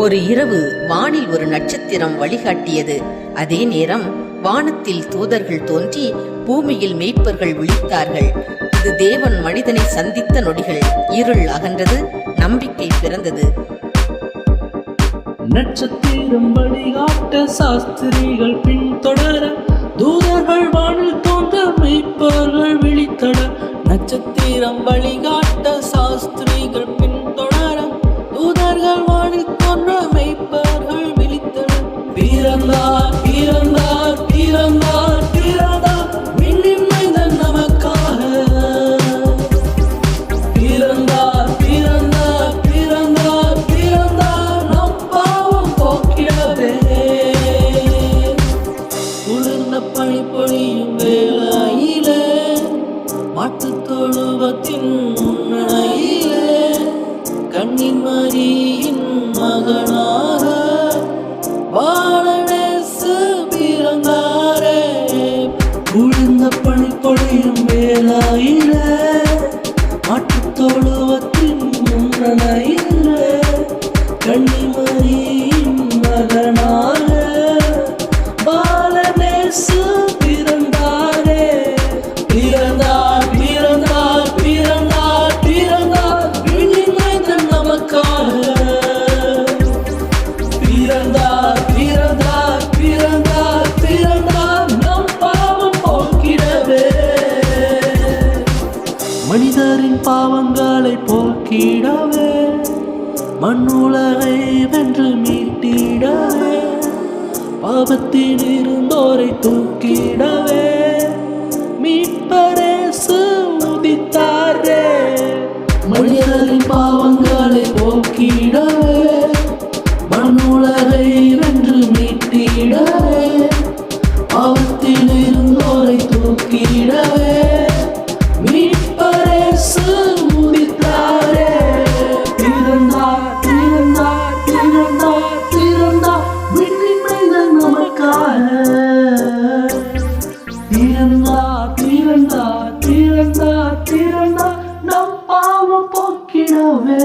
ஒரு இரவு வானில் ஒரு நட்சத்திரம் வழிகாட்டியது. அதே நேரம் வானத்தில் தூதர்கள் தோன்றி பூமியில் மேய்ப்பர்கள் விழித்தார்கள். இது தேவன் மனிதனை சந்தித்த நொடிகள். இருள் அகன்றது, நம்பிக்கை பிறந்தது. நட்சத்திரம் வழிகாட்ட சாஸ்திரிகள் பின்தொடர, தூதர்கள் வானில் தோன்ற மேய்ப்பர்கள் விழித்தட. நட்சத்திரம் வழிகாட்ட சாஸ்திரிகள் பின்தொடர, தூதர்கள் வானில் தோன்ற மேய்ப்பர்கள் விழித்தட. பிறந்தார் பிறந்தார் பிறந்தார் பிறந்தார் விண்ணின் மைந்தன் நமக்காக. பிறந்தார் பிறந்தார் பிறந்தார் பிறந்தார் நம் பாவம் போக்கிடவே. குளிர்ந்த பனி பொழியும் வேளையிலே, மாட்டுத் தொழுவத்தின் முன்னிலையிலே, கன்னின் மரியின் மகனாக வாழநேசு பிறந்தாரே. குளிர்ந்த பனி பொழியும் வேளையிலே, மாட்டுத் தொழுவத்தின் முன்னிலையிலே, கன்னி மரியின் மகனாக வாழநேசு பிறந்தாரே. பிறந்தார் பிறந்தார் பிறந்தார் பிறந்தார் விண்ணின் மைந்தன் நமக்காக. பிறந்தார் பிறந்தார் பிறந்தார் பிறந்தார் நம் பாவம் போக்கிடவே. மனிதரின் பாவங்களை போக்கிடவே, மண்ணுலகை வென்று மீட்டிடவே, பாவத்தில் இருந்தோரை தூக்கிடவே, மீட்பரேசு உதித்தாரே. மனிதரின் பாவங்களை போக்கிடவே, மண்ணுலகை வென்று மீட்டிடவே, பாவத்தில் இருந்தோரை தூக்கிடவே, மீட்பரேசு உதித்தாரே. பிறந்தார் பிறந்தார் பிறந்தார் பிறந்தார் விண்ணின் மைந்தன் நமக்காக. பிறந்தார் பிறந்தார் பிறந்தார் பிறந்தார் நம் பாவம் போக்கிடவே.